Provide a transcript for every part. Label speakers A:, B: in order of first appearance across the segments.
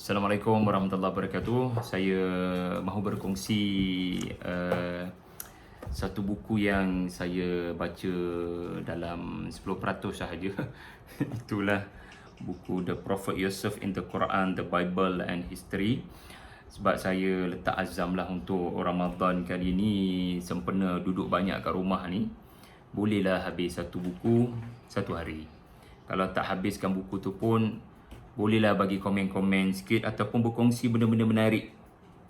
A: Assalamualaikum warahmatullahi wabarakatuh. Saya mahu berkongsi satu buku yang saya baca dalam 10% sahaja. Itulah buku The Prophet Yusuf in the Quran, the Bible and History. Sebab saya letak azam lah untuk Ramadan kali ni sempena duduk banyak kat rumah ni, bolehlah habis satu buku satu hari. Kalau tak habiskan buku tu pun bolehlah bagi komen-komen sikit ataupun berkongsi benda-benda menarik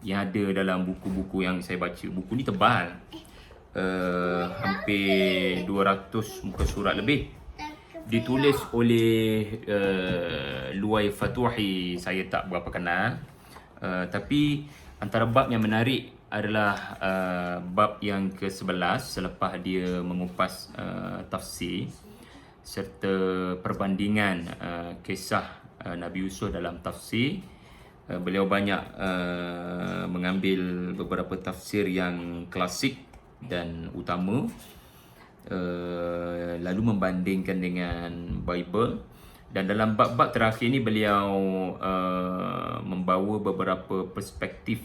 A: yang ada dalam buku-buku yang saya baca. Buku ni tebal, hampir 200 muka surat lebih. Ditulis oleh Luai Fatuhi, saya tak berapa kenal. Tapi antara bab yang menarik adalah bab yang ke-11 selepas dia mengupas tafsir serta perbandingan kisah Nabi Yusuf dalam tafsir. Beliau banyak mengambil beberapa tafsir yang klasik dan utama, lalu membandingkan dengan Bible. Dan dalam bab-bab terakhir ni beliau membawa beberapa perspektif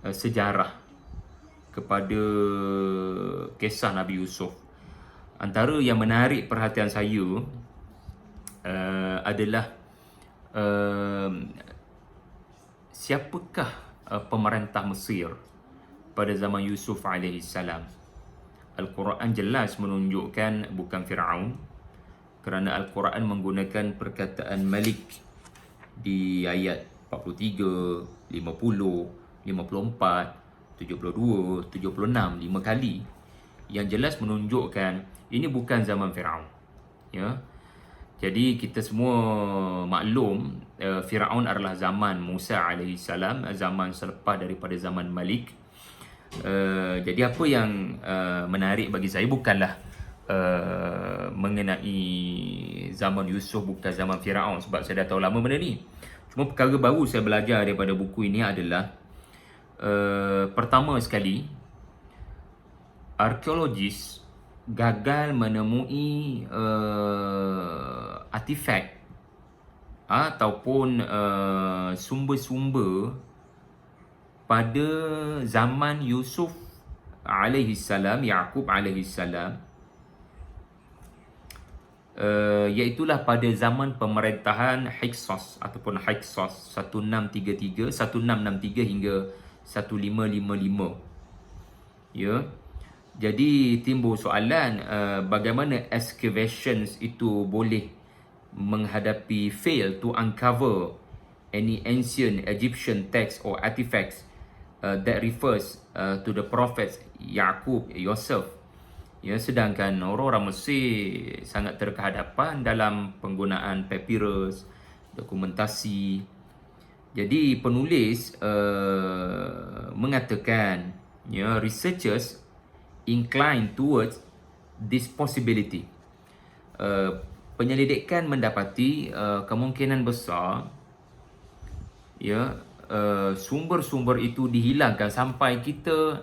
A: sejarah kepada kisah Nabi Yusuf. Antara yang menarik perhatian saya adalah siapakah pemerintah Mesir pada zaman Yusuf AS. Al-Quran jelas menunjukkan bukan Firaun, kerana Al-Quran menggunakan perkataan Malik di ayat 43, 50, 54, 72, 76, 5 kali, yang jelas menunjukkan ini bukan zaman Firaun. Ya. Jadi kita semua maklum Firaun adalah zaman Musa AS, zaman selepas daripada zaman Malik. Jadi apa yang menarik bagi saya bukanlah mengenai zaman Yusuf, bukan zaman Firaun, sebab saya dah tahu lama benda ni. Cuma perkara baru saya belajar daripada buku ini adalah pertama sekali, arkeologis gagal menemui artifak ataupun sumber-sumber pada zaman Yusuf alaihissalam, Yaqub alaihissalam, iaitulah pada zaman pemerintahan Hyksos ataupun Hyksos 1663 hingga 1555. Ya. Jadi timbul soalan, bagaimana excavations itu boleh menghadapi fail to uncover any ancient Egyptian text or artifacts that refers to the prophets Yaqub, Yusuf. Ya, sedangkan orang-orang Mesir sangat terkehadapan dalam penggunaan papyrus, dokumentasi. Jadi penulis mengatakan, ya, researchers incline towards this possibility. Penyelidikan mendapati kemungkinan besar, ya, sumber-sumber itu dihilangkan sampai kita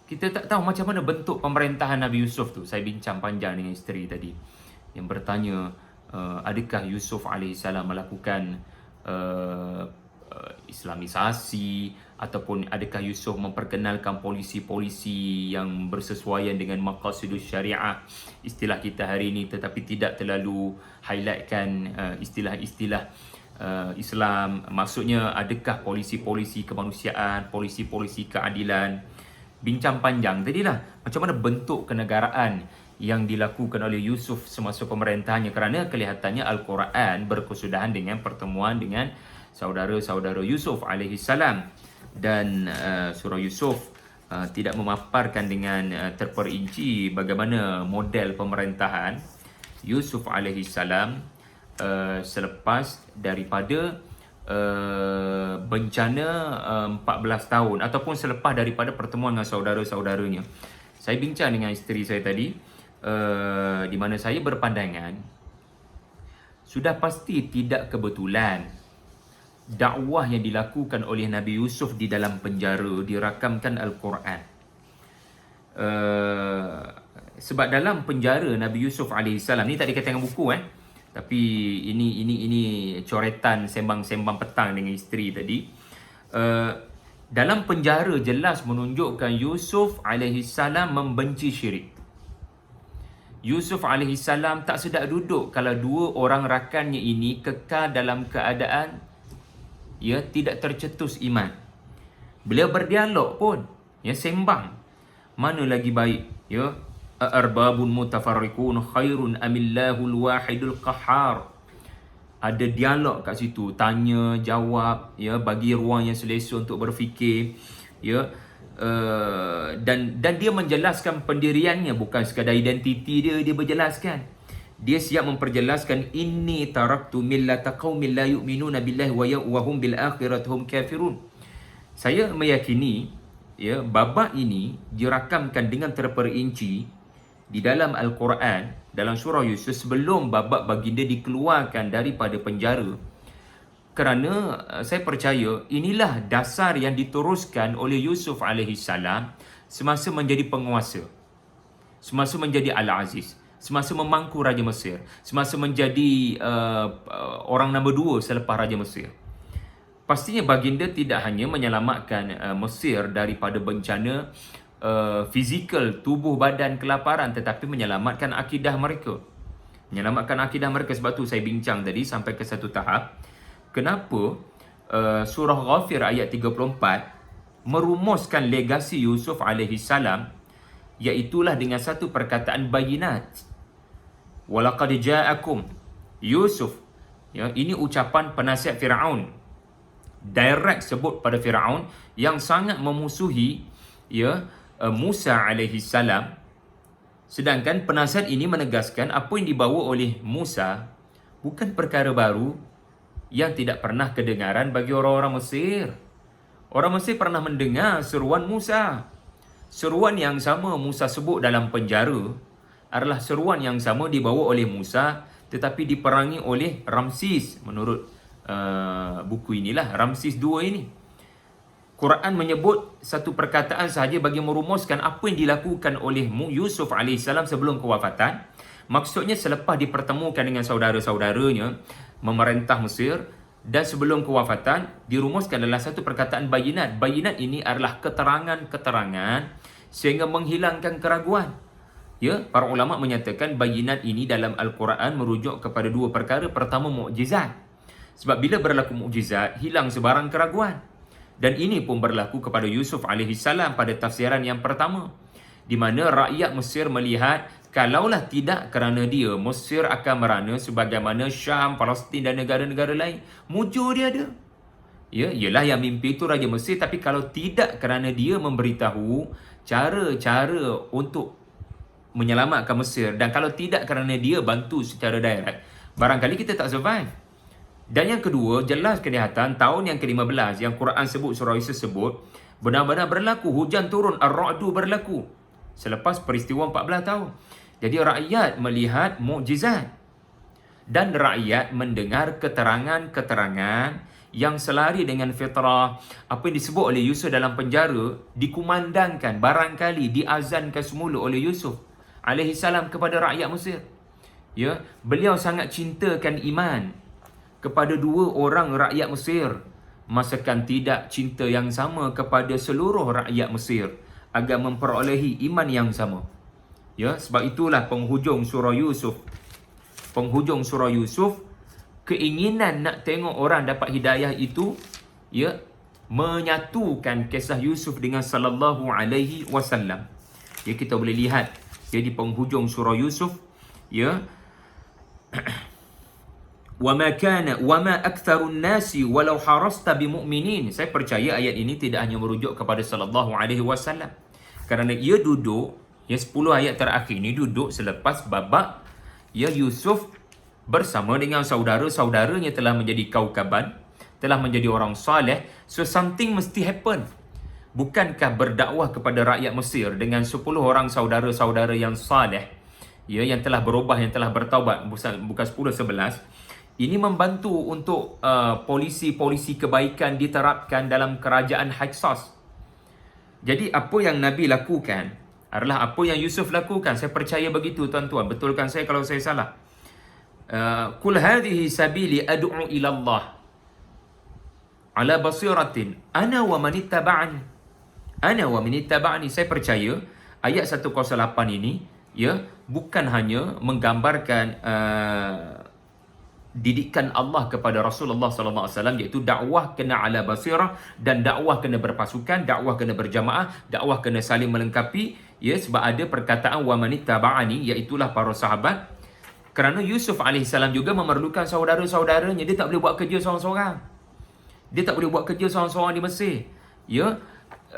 A: tak tahu macam mana bentuk pemerintahan Nabi Yusuf tu. Saya bincang panjang dengan isteri tadi yang bertanya, adakah Yusuf AS melakukan Islamisasi, ataupun adakah Yusuf memperkenalkan polisi-polisi yang bersesuaian dengan maqasidus syariah, istilah kita hari ini, tetapi tidak terlalu highlightkan istilah-istilah Islam. Maksudnya adakah polisi-polisi kemanusiaan, polisi-polisi keadilan. Bincang panjang tadilah macam mana bentuk kenegaraan yang dilakukan oleh Yusuf semasa pemerintahannya, kerana kelihatannya Al-Quran berkesudahan dengan pertemuan dengan saudara-saudara Yusuf alaihissalam. Dan surah Yusuf tidak memaparkan dengan terperinci bagaimana model pemerintahan Yusuf alaihissalam selepas daripada bencana 14 tahun ataupun selepas daripada pertemuan dengan saudara-saudaranya. Saya bincang dengan isteri saya tadi, di mana saya berpandangan sudah pasti tidak kebetulan dakwah yang dilakukan oleh Nabi Yusuf di dalam penjara dirakamkan Al-Quran. Sebab dalam penjara Nabi Yusuf AS ni tak dikatakan buku, Tapi ini coretan sembang-sembang petang dengan isteri tadi. Dalam penjara jelas menunjukkan Yusuf alaihi salam membenci syirik. Yusuf alaihi salam tak sedap duduk kalau dua orang rakannya ini kekal dalam keadaan tidak tercetus iman. Beliau berdialog pun, sembang. Mana lagi baik, arbabun mutafarriqun khairun amillahul wahidul qahhar. Ada dialog kat situ, tanya jawab, bagi ruang yang selesa untuk berfikir, dan dia menjelaskan pendiriannya, bukan sekadar identiti dia berjelaskan. Dia siap memperjelaskan, inni taraktu millata qaumin la yu'minuna billahi wa hum bil akhirati hum kafirun. Saya meyakini babak ini dirakamkan dengan terperinci di dalam Al-Quran, dalam surah Yusuf, sebelum babak baginda dikeluarkan daripada penjara. Kerana saya percaya inilah dasar yang diteruskan oleh Yusuf alaihi salam semasa menjadi penguasa, semasa menjadi Al-Aziz, semasa memangku Raja Mesir, semasa menjadi orang nombor 2 selepas Raja Mesir. Pastinya baginda tidak hanya menyelamatkan Mesir daripada bencana fizikal, tubuh badan kelaparan, tetapi menyelamatkan akidah mereka. Sebab tu saya bincang tadi sampai ke satu tahap, kenapa surah Ghafir ayat 34 merumuskan legasi Yusuf alaihi salam, iaitulah dengan satu perkataan bayinat. Walaqad ja'akum Yusuf. Ini ucapan penasihat Firaun, direct sebut pada Firaun yang sangat memusuhi Musa alaihi salam. Sedangkan penasihat ini menegaskan apa yang dibawa oleh Musa bukan perkara baru yang tidak pernah kedengaran bagi orang-orang Mesir. Orang Mesir pernah mendengar seruan Musa. Seruan yang sama Musa sebut dalam penjara adalah seruan yang sama dibawa oleh Musa, tetapi diperangi oleh Ramses. Menurut buku inilah, Ramses II ini. Quran menyebut satu perkataan sahaja bagi merumuskan apa yang dilakukan oleh Yusuf AS sebelum kewafatan. Maksudnya selepas dipertemukan dengan saudara-saudaranya memerintah Mesir, dan sebelum kewafatan dirumuskan dalam satu perkataan bayinat. Bayinat ini adalah keterangan-keterangan sehingga menghilangkan keraguan. Para ulama menyatakan bayinat ini dalam Al-Quran merujuk kepada dua perkara. Pertama, mukjizat. Sebab bila berlaku mukjizat, hilang sebarang keraguan. Dan ini pun berlaku kepada Yusuf AS pada tafsiran yang pertama, di mana rakyat Mesir melihat kalaulah tidak kerana dia, Mesir akan merana sebagaimana Syam, Palestin dan negara-negara lain. Mujur dia ada. Ialah yang mimpi itu Raja Mesir, tapi kalau tidak kerana dia memberitahu cara-cara untuk menyelamatkan Mesir, dan kalau tidak kerana dia bantu secara direct, barangkali kita tak survive. Dan yang kedua, jelas kelihatan tahun yang ke-15 yang Quran sebut, surah Yusuf sebut, benar-benar berlaku, hujan turun, ar-ra'du berlaku selepas peristiwa 14 tahun. Jadi rakyat melihat mukjizat dan rakyat mendengar keterangan-keterangan yang selari dengan fitrah. Apa yang disebut oleh Yusuf dalam penjara dikumandangkan, barangkali diazankan semula oleh Yusuf alaihissalam kepada rakyat Mesir. Beliau sangat cintakan iman kepada dua orang rakyat Mesir, masakan tidak cinta yang sama kepada seluruh rakyat Mesir agar memperolehi iman yang sama. Sebab itulah penghujung surah Yusuf, keinginan nak tengok orang dapat hidayah itu, menyatukan kisah Yusuf dengan sallallahu alaihi wasallam. Kita boleh lihat di penghujung surah Yusuf, wama aktsarun nasi walau harasta bimu'minin. Saya percaya ayat ini tidak hanya merujuk kepada sallallahu alaihi wasallam, kerana ia duduk 10 ayat terakhir ini duduk selepas babak Yusuf bersama dengan saudara-saudaranya telah menjadi kaukaban, telah menjadi orang saleh. So something mesti happen. Bukankah berdakwah kepada rakyat Mesir dengan 10 orang saudara-saudara yang saleh, yang telah berubah, yang telah bertaubat, bukan 10-11, ini membantu untuk polisi-polisi kebaikan diterapkan dalam kerajaan Hyksos. Jadi apa yang Nabi lakukan adalah apa yang Yusuf lakukan. Saya percaya begitu tuan-tuan. Betulkan saya kalau saya salah. Qul hadhihi sabili ad'u ila Allah ala basiratin ana wa man ittaba'ani. Ana wa man ittaba'ani. Saya percaya ayat 108 ini ya bukan hanya menggambarkan didikan Allah kepada Rasulullah sallallahu alaihi wasallam, iaitu dakwah kena ala basirah, dan dakwah kena berpasukan, dakwah kena berjamaah, dakwah kena saling melengkapi, ya, sebab ada perkataan wa man ittaba'ani, iaitu para sahabat. Kerana Yusuf alaihissalam juga memerlukan saudara-saudaranya, dia tak boleh buat kerja seorang-seorang. Dia tak boleh buat kerja seorang-seorang di Mesir. Ya,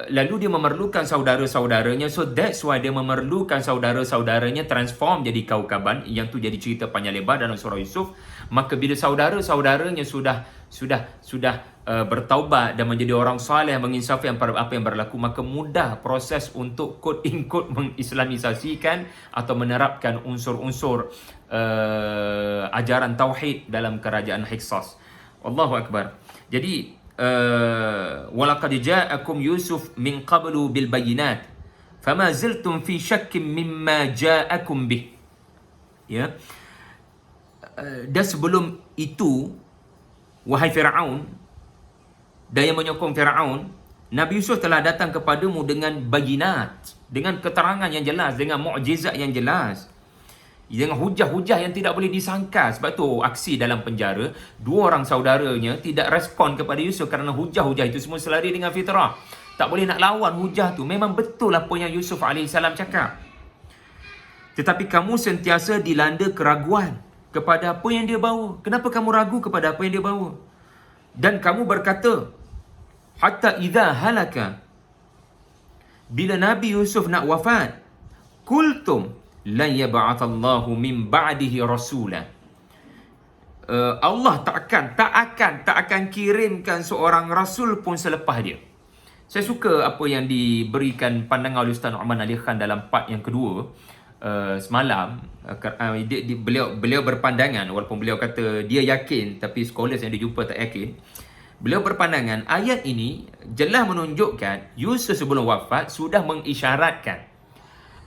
A: lalu dia memerlukan saudara-saudaranya. So that's why dia memerlukan saudara-saudaranya transform jadi kaukaban. Yang tu jadi cerita panjang lebar dalam surah Yusuf. Maka bila saudara-saudaranya sudah bertaubat dan menjadi orang saleh, menginsafi apa yang berlaku, maka mudah proses untuk quote in quote mengislamisasikan atau menerapkan unsur-unsur ajaran tauhid dalam kerajaan Hyksos. Allahu akbar. Jadi walaqad ja'akum Yusuf min qablu bil bayyinat fama ziltum fi syakkin mimma ja'akum bih. Ya. Dan sebelum itu, wahai Firaun dan yang menyokong Firaun, Nabi Yusuf telah datang kepadamu dengan bayinat, dengan keterangan yang jelas, dengan mukjizat yang jelas, dengan hujah-hujah yang tidak boleh disangka. Sebab tu aksi dalam penjara, dua orang saudaranya tidak respon kepada Yusuf kerana hujah-hujah itu semua selari dengan fitrah. Tak boleh nak lawan hujah tu. Memang betul apa yang Yusuf AS cakap. Tetapi kamu sentiasa dilanda keraguan kepada apa yang dia bawa. Kenapa kamu ragu kepada apa yang dia bawa? Dan kamu berkata, hatta idza halaka, bila Nabi Yusuf nak wafat, kultum lan yab'athallahu min ba'dihi rasula. Allah tak akan kirimkan seorang rasul pun selepas dia. Saya suka apa yang diberikan pandangan oleh Ustaz Nu'man Ali Khan dalam part yang kedua semalam. Beliau berpandangan, walaupun beliau kata dia yakin, tapi scholars yang dia jumpa tak yakin. Beliau berpandangan ayat ini jelas menunjukkan Yusuf sebelum wafat sudah mengisyaratkan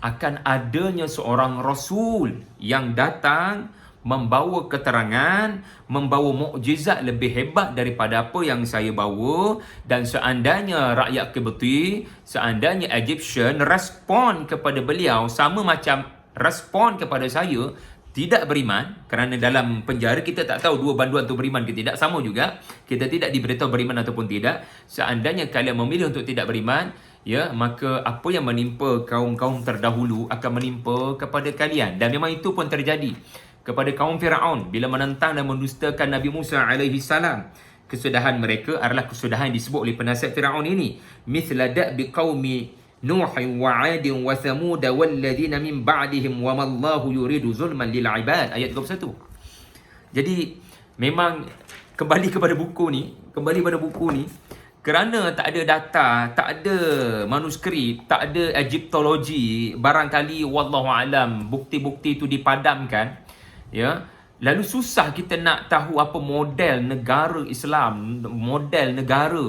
A: akan adanya seorang rasul yang datang membawa keterangan, membawa mukjizat lebih hebat daripada apa yang saya bawa. Dan seandainya rakyat Kibti, seandainya Egyptian respon kepada beliau sama macam respon kepada saya, tidak beriman, kerana dalam penjara kita tak tahu dua banduan tu beriman ke tidak, sama juga kita tidak diberitahu beriman ataupun tidak. Seandainya kalian memilih untuk tidak beriman, ya, maka apa yang menimpa kaum-kaum terdahulu akan menimpa kepada kalian. Dan memang itu pun terjadi kepada kaum Firaun bila menentang dan mendustakan Nabi Musa alaihi salam. Kesudahan mereka adalah kesudahan yang disebut oleh penasihat Firaun ini, mithla da'bi qaumi Nuh wa 'ad wa Thamud walladzina min ba'dihim wa mallahu yuridu zulman lil 'ibad, ayat 21. Jadi memang kembali pada buku ni, kerana tak ada data, tak ada manuskrip, tak ada Egyptologi, barangkali wallahu alam bukti-bukti itu dipadamkan, ya. Lalu susah kita nak tahu apa model negara Islam, model negara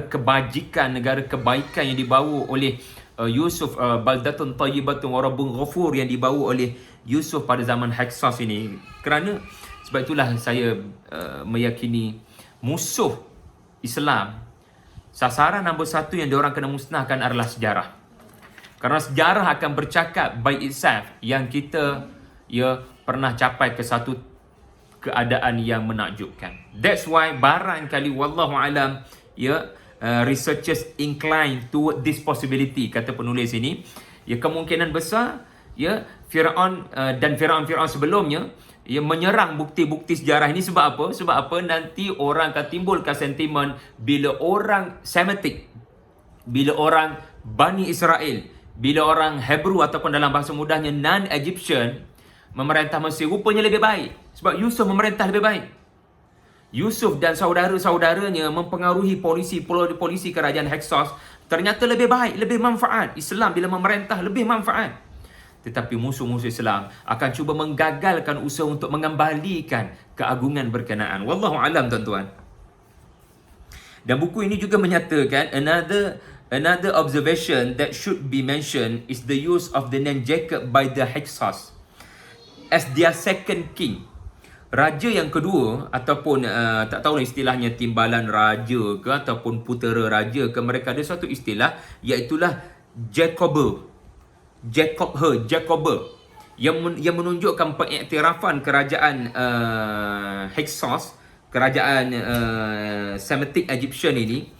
A: kebajikan, negara kebaikan yang dibawa oleh Yusuf, baldatun tayyibatun wa rabbun ghafur, yang dibawa oleh Yusuf pada zaman Hyksos ini. Kerana sebab itulah saya meyakini musuh Islam, sasaran nombor satu yang diorang kena musnahkan adalah sejarah. Kerana sejarah akan bercakap by itself yang kita pernah capai ke satu keadaan yang menakjubkan. That's why barangkali wallahu alam researchers incline toward this possibility, kata penulis ini. Kemungkinan besar Firaun dan Firaun sebelumnya menyerang bukti-bukti sejarah ini. Sebab apa? Sebab apa? Nanti orang akan timbulkan sentimen bila orang Semitic, bila orang Bani Israel, bila orang Hebrew ataupun dalam bahasa mudahnya non-Egyptian memerintah Mesir, rupanya lebih baik. Sebab Yusuf memerintah lebih baik. Yusuf dan saudara-saudaranya mempengaruhi polisi kerajaan Hyksos, ternyata lebih baik, lebih manfaat. Islam bila memerintah lebih manfaat. Tetapi musuh-musuh Islam akan cuba menggagalkan usaha untuk mengembalikan keagungan berkenaan. Wallahu alam, tuan-tuan. Dan buku ini juga menyatakan another observation that should be mentioned is the use of the name Jacob by the Hyksos. as their second king. Raja yang kedua ataupun tak tahu istilahnya timbalan raja ke ataupun putera raja ke, mereka ada satu istilah iaitulah Jacobe yang menunjukkan pengiktirafan kerajaan Hyksos, kerajaan Semitic Egyptian ini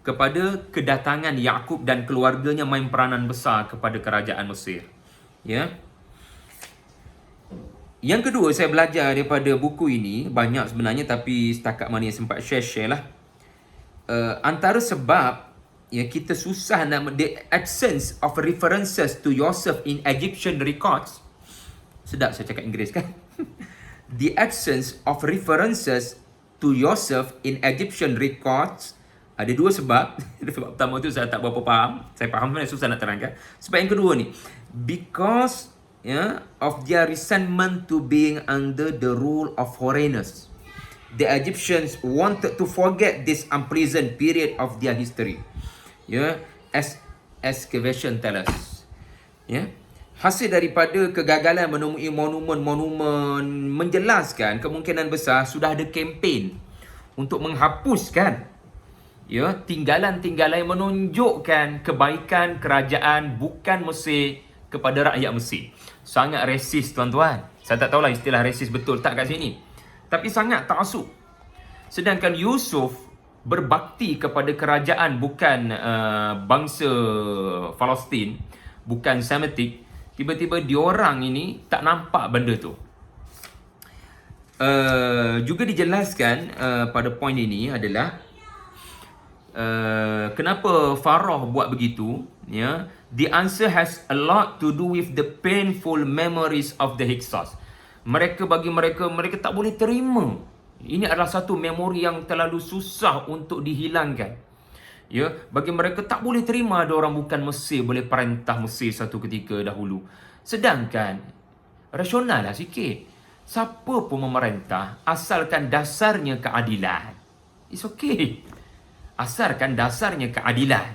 A: kepada kedatangan Yakub dan keluarganya main peranan besar kepada kerajaan Mesir. Ya. Yang kedua, saya belajar daripada buku ini banyak sebenarnya, tapi setakat mana yang sempat share lah. Antara sebab ya kita susah nak, the absence of references to Yosef in Egyptian records. Sedap saya cakap Inggeris kan? The absence of references to Yosef in Egyptian records, ada dua sebab. Sebab pertama tu saya tak berapa faham. Saya faham sebenarnya susah nak terangkan. Sebab yang kedua ni, because of their resentment to being under the rule of foreigners, the Egyptians wanted to forget this unpleasant period of their history. As excavation tell us. Hasil daripada kegagalan menemui monumen-monumen menjelaskan kemungkinan besar sudah ada kempen untuk menghapuskan tinggalan-tinggalan yang menunjukkan kebaikan kerajaan bukan Mesir kepada rakyat Mesir. Sangat resis tuan-tuan. Saya tak tahulah istilah resis betul tak kat sini, tapi sangat ta'assub. Sedangkan Yusuf berbakti kepada kerajaan bukan bangsa Palestin, bukan Semitic. Tiba-tiba diorang ini tak nampak benda tu. Juga dijelaskan pada poin ini adalah kenapa Pharaoh buat begitu. The answer has a lot to do with the painful memories of the Hyksos. Bagi mereka tak boleh terima. Ini adalah satu memori yang terlalu susah untuk dihilangkan. Bagi mereka tak boleh terima ada orang bukan Mesir boleh perintah Mesir satu ketika dahulu. Sedangkan rasional lah sikit. Siapa pun memerintah asalkan dasarnya keadilan. It's okay. Asalkan dasarnya keadilan.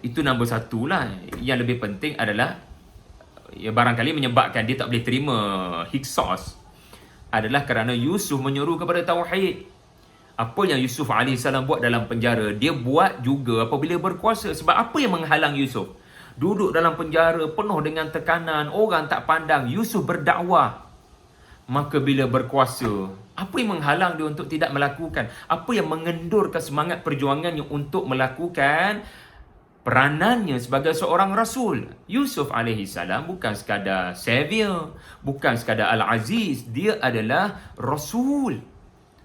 A: Itu nombor satu lah. Yang lebih penting adalah barangkali menyebabkan dia tak boleh terima Hyksos adalah kerana Yusuf menyuruh kepada tauhid. Apa yang Yusuf AS buat dalam penjara, dia buat juga apabila berkuasa. Sebab apa yang menghalang Yusuf? Duduk dalam penjara penuh dengan tekanan, orang tak pandang, Yusuf berdakwah. Maka bila berkuasa, apa yang menghalang dia untuk tidak melakukan? Apa yang mengendurkan semangat perjuangannya untuk melakukan peranannya sebagai seorang Rasul? Yusuf AS bukan sekadar savior, bukan sekadar Al-Aziz, dia adalah Rasul.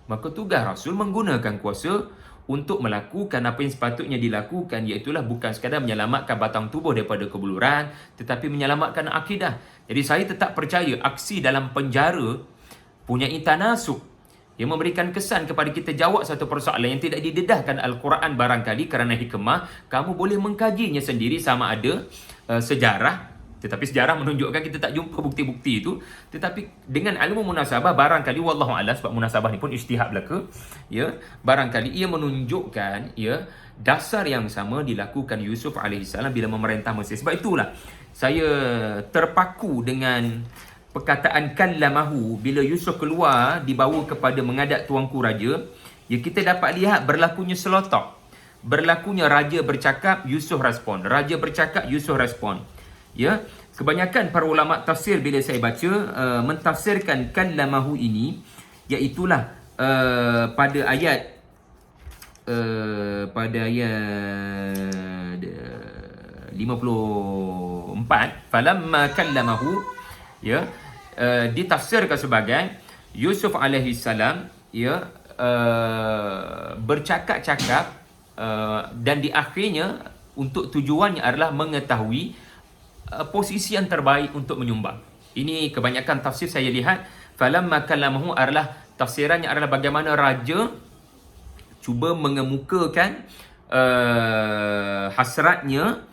A: Maka tugas Rasul menggunakan kuasa untuk melakukan apa yang sepatutnya dilakukan, iaitulah bukan sekadar menyelamatkan batang tubuh daripada kebuluran, tetapi menyelamatkan akidah. Jadi saya tetap percaya aksi dalam penjara punya tanasuk yang memberikan kesan kepada kita jawab satu persoalan yang tidak didedahkan Al-Quran barangkali kerana hikmah. Kamu boleh mengkajinya sendiri sama ada sejarah, tetapi sejarah menunjukkan kita tak jumpa bukti-bukti itu. Tetapi dengan ilmu munasabah barangkali wallahu a'lam, sebab munasabah ni pun ijtihad belaka, barangkali ia menunjukkan dasar yang sama dilakukan Yusuf AS bila memerintah Mesir. Sebab itulah saya terpaku dengan perkataan kallamahu bila Yusuf keluar dibawa kepada menghadap tuanku raja. Kita dapat lihat berlakunya selotok. Berlakunya raja bercakap, Yusuf respon. Raja bercakap, Yusuf respon. Kebanyakan para ulama tafsir bila saya baca mentafsirkan kallamahu ini, iaitulah pada ayat 54, falamma kallamahu, ditafsirkan sebagai Yusuf alaihi salam bercakap-cakap dan di akhirnya untuk tujuannya adalah mengetahui posisi yang terbaik untuk menyumbang. Ini kebanyakan tafsir saya lihat falamma kallamahu adalah tafsirannya adalah bagaimana raja cuba mengemukakan hasratnya,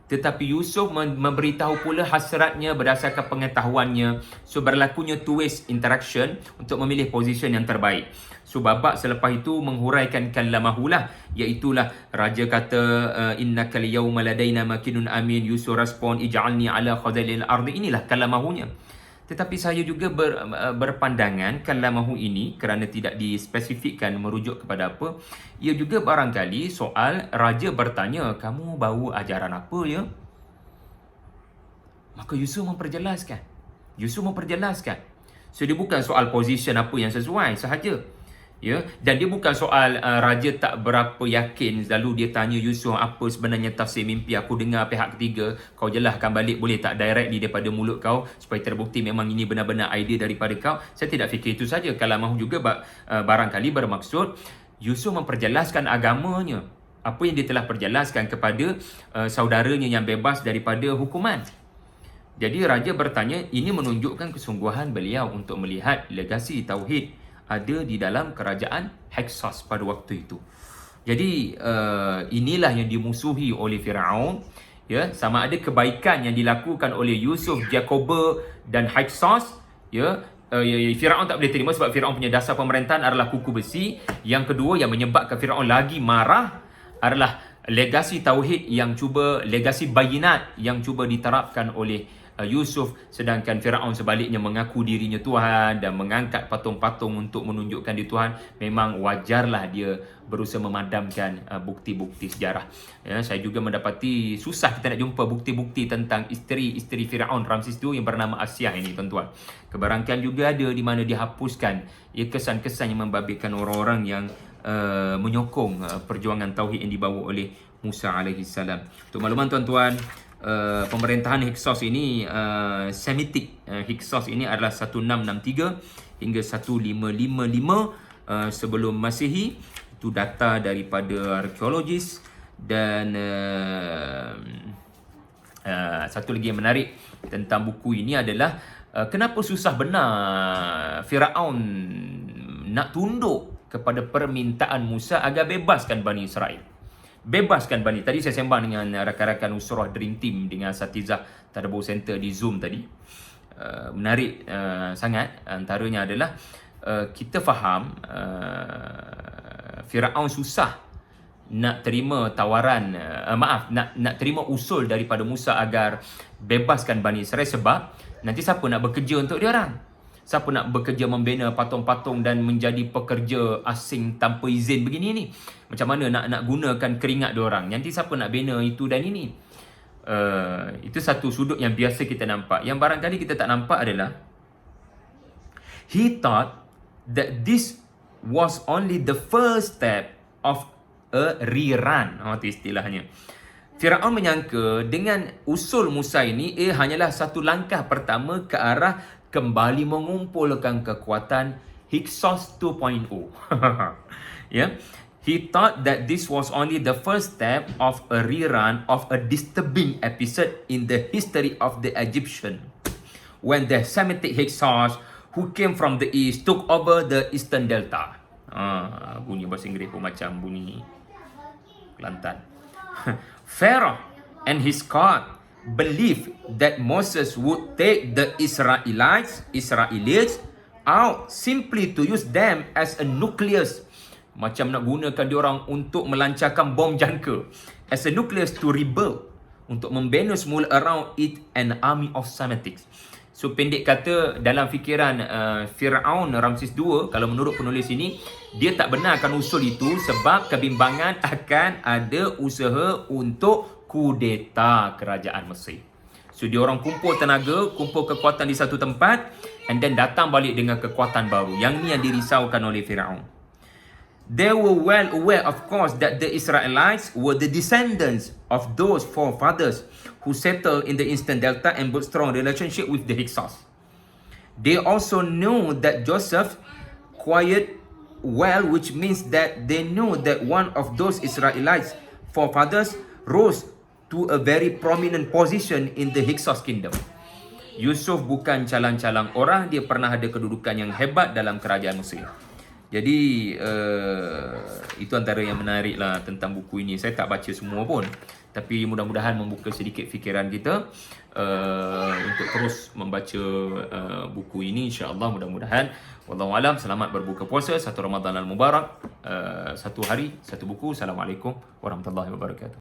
A: tetapi Yusuf memberitahu pula hasratnya berdasarkan pengetahuannya. So berlakunya two-way interaction untuk memilih position yang terbaik. So babak selepas itu menghuraikan kallamahu lah, iaitulah raja kata innakal yawma ladaina makinun amin. Yusuf respon ij'alni ala khazalil ardi. Inilah kallamahunya. Tetapi saya juga berpandangan kalau mahu ini kerana tidak dispesifikkan merujuk kepada apa, ia juga barangkali soal raja bertanya, kamu bawa ajaran apa ya? Maka Yusuf memperjelaskan. So dia bukan soal position apa yang sesuai sahaja. Ya, dan dia bukan soal raja tak berapa yakin, lalu dia tanya Yusuf apa sebenarnya tafsir mimpi, aku dengar pihak ketiga, kau jelaskan balik boleh tak directly daripada mulut kau supaya terbukti memang ini benar-benar idea daripada kau. Saya tidak fikir itu saja. Kalau mahu juga barangkali bermaksud Yusuf memperjelaskan agamanya, apa yang dia telah perjelaskan kepada saudaranya yang bebas daripada hukuman. Jadi raja bertanya, ini menunjukkan kesungguhan beliau untuk melihat legasi tauhid ada di dalam kerajaan Hyksos pada waktu itu. Jadi inilah yang dimusuhi oleh Firaun, ya, sama ada kebaikan yang dilakukan oleh Yusuf, Jacoba dan Hyksos, ya. Firaun tak boleh terima sebab Firaun punya dasar pemerintahan adalah kuku besi. Yang kedua yang menyebabkan Firaun lagi marah adalah legasi tauhid legasi bayinat yang cuba diterapkan oleh Yusuf, sedangkan Firaun sebaliknya mengaku dirinya Tuhan dan mengangkat patung-patung untuk menunjukkan dia Tuhan. Memang wajarlah dia berusaha memadamkan bukti-bukti sejarah. Ya, saya juga mendapati susah kita nak jumpa bukti-bukti tentang isteri Firaun Ramses II yang bernama Asyah ini, tuan-tuan. Kebarangkaian juga ada di mana dihapuskan kesan-kesan yang membabitkan orang-orang yang menyokong perjuangan tauhid yang dibawa oleh Musa alaihissalam. Untuk makluman tuan-tuan, pemerintahan Hyksos ini Semitic Hyksos ini adalah 1663 hingga 1555 sebelum Masehi. Itu data daripada arkeologis. Dan satu lagi yang menarik tentang buku ini adalah kenapa susah benar Firaun nak tunduk kepada permintaan Musa agar bebaskan Bani Israel. Tadi saya sembang dengan rakan-rakan Usrah Dream Team dengan Asatizah Tadabbur Center di Zoom tadi. Menarik sangat. Antaranya adalah kita faham Firaun susah nak terima tawaran, nak terima usul daripada Musa agar bebaskan Bani Israel sebab nanti siapa nak bekerja untuk dia orang? Siapa nak bekerja membina patung-patung dan menjadi pekerja asing tanpa izin begini ni? Macam mana nak gunakan keringat diorang? Nanti siapa nak bina itu dan ini? Itu satu sudut yang biasa kita nampak. Yang barangkali kita tak nampak adalah he thought that this was only the first step of a rerun. Itu istilahnya. Firaun menyangka dengan usul Musa ini hanyalah satu langkah pertama ke arah kembali mengumpulkan kekuatan Hyksos 2.0. Yeah. He thought that this was only the first step of a rerun of a disturbing episode in the history of the Egyptian, when the Semitic Hyksos who came from the east took over the eastern delta. Bunyi bahasa Inggeris pun macam bunyi Kelantan. Pharaoh and his court believed that Moses would take the Israelites out simply to use them as a nucleus, macam nak gunakan diorang untuk melancarkan bom jangka, as a nucleus to rebuild, untuk membina semula around it an army of Semitics. So pendek kata, dalam fikiran Firaun Ramses II, kalau menurut penulis ini, dia tak benarkan usul itu sebab kebimbangan akan ada usaha untuk kudeta kerajaan Mesir. So dia orang kumpul tenaga, kumpul kekuatan di satu tempat, and then datang balik dengan kekuatan baru. Yang ni yang dirisaukan oleh Firaun. They were well aware, of course, that the Israelites were the descendants of those forefathers who settled in the Eastern Delta and built strong relationship with the Hyksos. They also knew that Joseph quite well, which means that they knew that one of those Israelites forefathers rose to a very prominent position in the Hyksos kingdom. Yusuf bukan calang-calang orang, dia pernah ada kedudukan yang hebat dalam kerajaan Mesir. Jadi itu antara yang menarik lah tentang buku ini. Saya tak baca semua pun, tapi mudah-mudahan membuka sedikit fikiran kita untuk terus membaca buku ini, insya-Allah. Mudah-mudahan. Wallahualam. Selamat berbuka puasa, satu Ramadan al-Mubarak, satu hari, satu buku. Assalamualaikum warahmatullahi wabarakatuh.